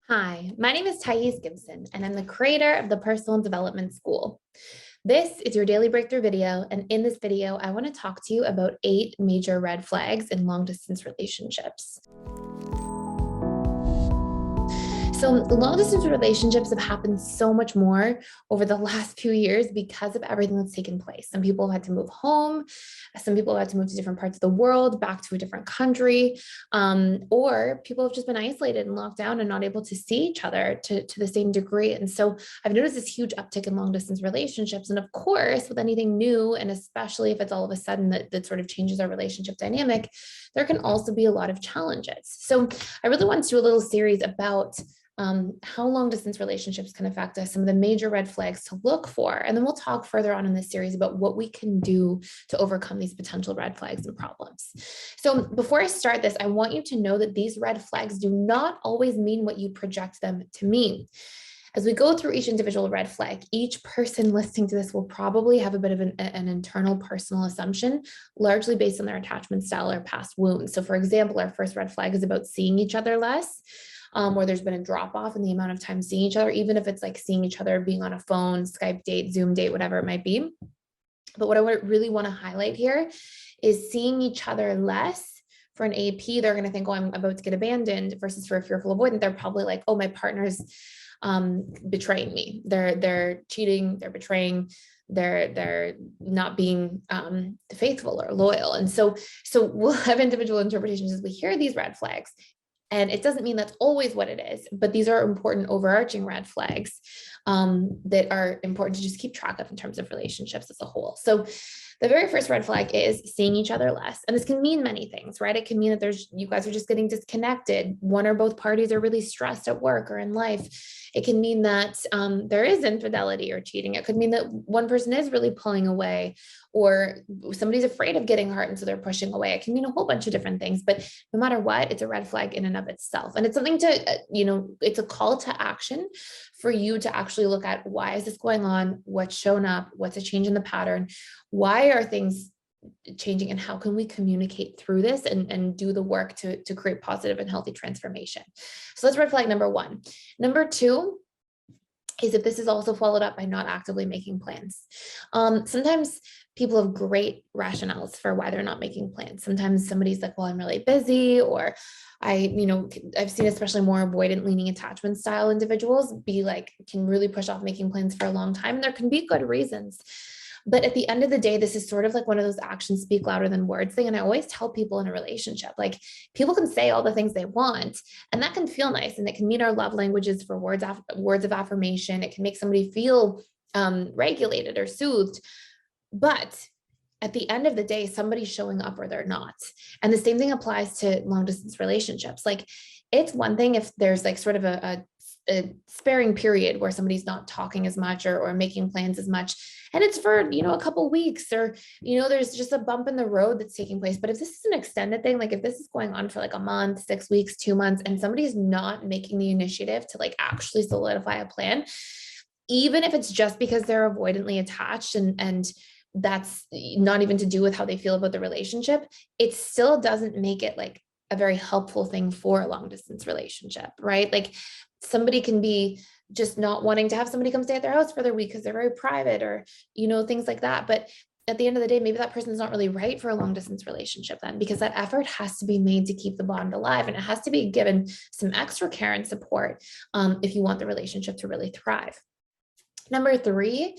Hi, my name is Thais Gibson, and I'm the creator of the Personal Development School. This is your daily breakthrough video, and in this video, I want to talk to you about 8 major red flags in long-distance relationships. So long distance relationships have happened so much more over the last few years because of everything that's taken place. Some people have had to move home. Some people have had to move to different parts of the world, back to a different country, or people have just been isolated and locked down and not able to see each other to the same degree. And so I've noticed this huge uptick in long distance relationships. And of course, with anything new, and especially if it's all of a sudden that sort of changes our relationship dynamic, there can also be a lot of challenges. So I really want to do a little series about how long distance relationships can affect us, some of the major red flags to look for. And then we'll talk further on in this series about what we can do to overcome these potential red flags and problems. So before I start this, I want you to know that these red flags do not always mean what you project them to mean. As we go through each individual red flag, each person listening to this will probably have a bit of an internal personal assumption, largely based on their attachment style or past wounds. So for example, our first red flag is about seeing each other less. Where there's been a drop off in the amount of time seeing each other, even if it's like seeing each other, being on a phone, Skype date, Zoom date, whatever it might be. But what I really want to highlight here is seeing each other less. For an AP, they're going to think, oh, I'm about to get abandoned, versus for a fearful avoidant, they're probably like, oh, my partner's betraying me. They're cheating, they're betraying, they're not being faithful or loyal. And so we'll have individual interpretations as we hear these red flags. And it doesn't mean that's always what it is, but these are important overarching red flags that are important to just keep track of in terms of relationships as a whole. So the very first red flag is seeing each other less. And this can mean many things, right? It can mean that you guys are just getting disconnected. One or both parties are really stressed at work or in life. It can mean that there is infidelity or cheating. It could mean that one person is really pulling away, or somebody's afraid of getting hurt, and so they're pushing away. It can mean a whole bunch of different things, but no matter what, it's a red flag in and of itself. And it's something to, it's a call to action for you to actually look at, why is this going on? What's shown up? What's a change in the pattern? Why are things changing, and how can we communicate through this and do the work to create positive and healthy transformation? So that's red flag number 1. Number 2 is if this is also followed up by not actively making plans. Sometimes people have great rationales for why they're not making plans. Sometimes somebody's like, well, I'm really busy, or I've seen especially more avoidant leaning attachment style individuals be like, can really push off making plans for a long time. And there can be good reasons. But at the end of the day, this is sort of like one of those actions speak louder than words thing. And I always tell people in a relationship, like, people can say all the things they want, and that can feel nice. And it can meet our love languages for words of affirmation. It can make somebody feel regulated or soothed. But at the end of the day, somebody's showing up or they're not. And the same thing applies to long distance relationships. Like, it's one thing if there's like sort of a sparing period where somebody's not talking as much or making plans as much, and it's for a couple weeks, or there's just a bump in the road that's taking place. But if this is an extended thing, like if this is going on for like a month, 6 weeks, 2 months, and somebody's not making the initiative to like actually solidify a plan, even if it's just because they're avoidantly attached, and that's not even to do with how they feel about the relationship, it still doesn't make it like a very helpful thing for a long distance relationship, right? Like, somebody can be just not wanting to have somebody come stay at their house for their week because they're very private, or things like that. But at the end of the day, maybe that person's not really right for a long distance relationship then, because that effort has to be made to keep the bond alive, and it has to be given some extra care and support if you want the relationship to really thrive. Number 3,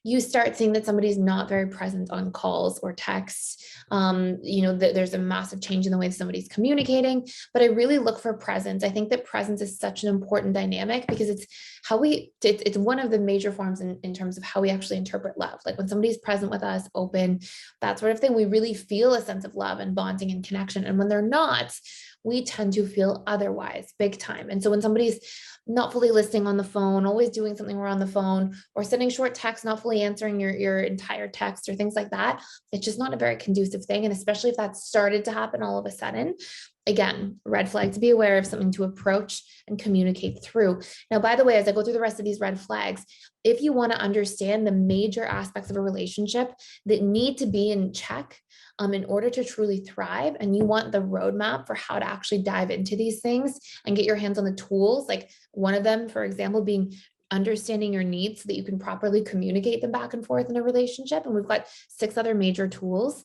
you start seeing that somebody's not very present on calls or texts. There's a massive change in the way that somebody's communicating, but I really look for presence. I think that presence is such an important dynamic, because it's one of the major forms in terms of how we actually interpret love. Like, when somebody's present with us, open, that sort of thing, we really feel a sense of love and bonding and connection. And when they're not, we tend to feel otherwise, big time. And so when somebody's not fully listening on the phone, always doing something we're on the phone, or sending short texts, not fully answering your entire text, or things like that, it's just not a very conducive thing. And especially if that started to happen all of a sudden, Again, red flag to be aware of, something to approach and communicate through. Now, by the way, as I go through the rest of these red flags, if you want to understand the major aspects of a relationship that need to be in check in order to truly thrive, and you want the roadmap for how to actually dive into these things and get your hands on the tools, like one of them, for example, being understanding your needs so that you can properly communicate them back and forth in a relationship. And we've got 6 other major tools.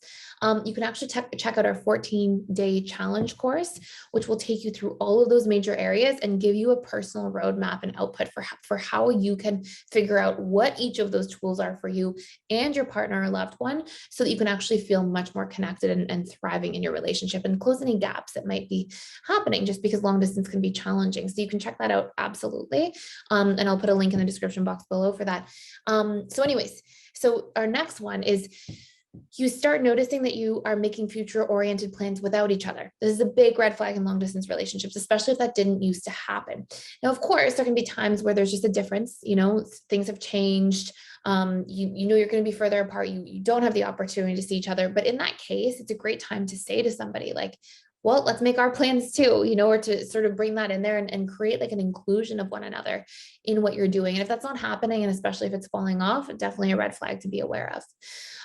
You can actually check out our 14-day challenge course, which will take you through all of those major areas and give you a personal roadmap and output for how you can figure out what each of those tools are for you and your partner or loved one, so that you can actually feel much more connected and thriving in your relationship and close any gaps that might be happening, just because long distance can be challenging. So you can check that out, absolutely. And I'll put a link in the description box below for that. So anyways, so our next one is you start noticing that you are making future oriented plans without each other. This is a big red flag in long distance relationships, especially if that didn't used to happen. Now, of course, there can be times where there's just a difference, things have changed. You know, you're going to be further apart. You don't have the opportunity to see each other. But in that case, it's a great time to say to somebody like, well, let's make our plans too, or to sort of bring that in there and create like an inclusion of one another in what you're doing. And if that's not happening, and especially if it's falling off, definitely a red flag to be aware of.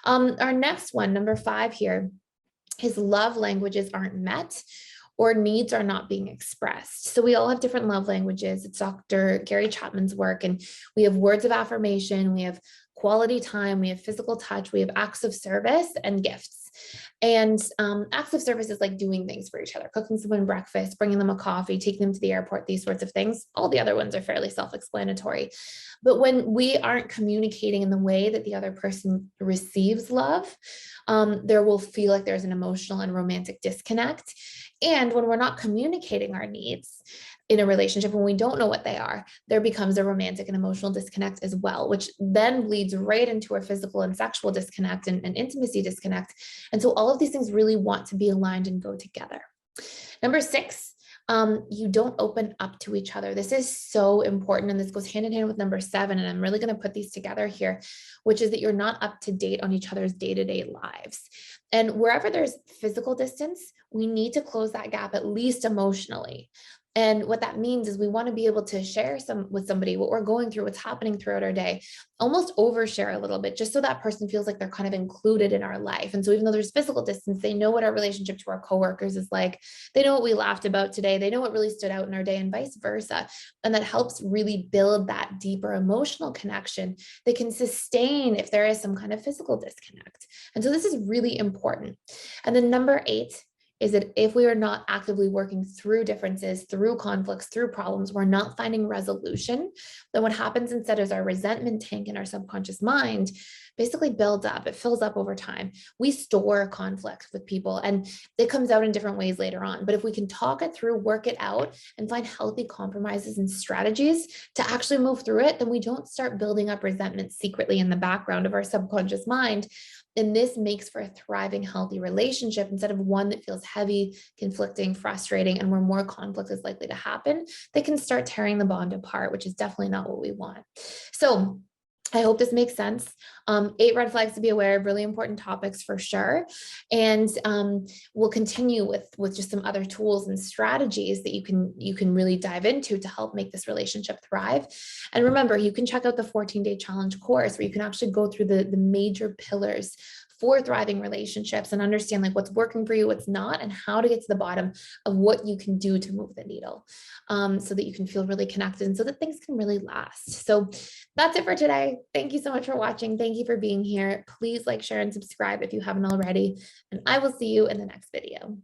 Our next one, number 5 here, is love languages aren't met or needs are not being expressed. So we all have different love languages. It's Dr. Gary Chapman's work, and we have words of affirmation, we have quality time, we have physical touch, we have acts of service and gifts. And acts of service is like doing things for each other, cooking someone breakfast, bringing them a coffee, taking them to the airport, these sorts of things. All the other ones are fairly self-explanatory. But when we aren't communicating in the way that the other person receives love, there will feel like there's an emotional and romantic disconnect. And when we're not communicating our needs in a relationship, when we don't know what they are, there becomes a romantic and emotional disconnect as well, which then leads right into a physical and sexual disconnect and intimacy disconnect. And so all of these things really want to be aligned and go together. Number 6, you don't open up to each other. This is so important. And this goes hand in hand with number 7. And I'm really going to put these together here, which is that you're not up to date on each other's day-to-day lives. And wherever there's physical distance, we need to close that gap, at least emotionally. And what that means is we want to be able to share with somebody what we're going through, what's happening throughout our day, almost overshare a little bit, just so that person feels like they're kind of included in our life. And so even though there's physical distance, they know what our relationship to our coworkers is like. They know what we laughed about today. They know what really stood out in our day, and vice versa. And that helps really build that deeper emotional connection that can sustain if there is some kind of physical disconnect. And so this is really important. And then number 8 is that if we are not actively working through differences, through conflicts, through problems, we're not finding resolution, then what happens instead is our resentment tank in our subconscious mind basically builds up. It fills up over time. We store conflict with people, and it comes out in different ways later on. But if we can talk it through, work it out, and find healthy compromises and strategies to actually move through it, then we don't start building up resentment secretly in the background of our subconscious mind. And this makes for a thriving, healthy relationship instead of one that feels heavy, conflicting, frustrating, and where more conflict is likely to happen. They can start tearing the bond apart, which is definitely not what we want. So I hope this makes sense. 8 red flags to be aware of, really important topics for sure. And we'll continue with just some other tools and strategies that you can really dive into to help make this relationship thrive. And remember, you can check out the 14-day challenge course where you can actually go through the major pillars for thriving relationships and understand like what's working for you, what's not, and how to get to the bottom of what you can do to move the needle, so that you can feel really connected and so that things can really last. So that's it for today. Thank you so much for watching. Thank you for being here. Please like, share, and subscribe if you haven't already, and I will see you in the next video.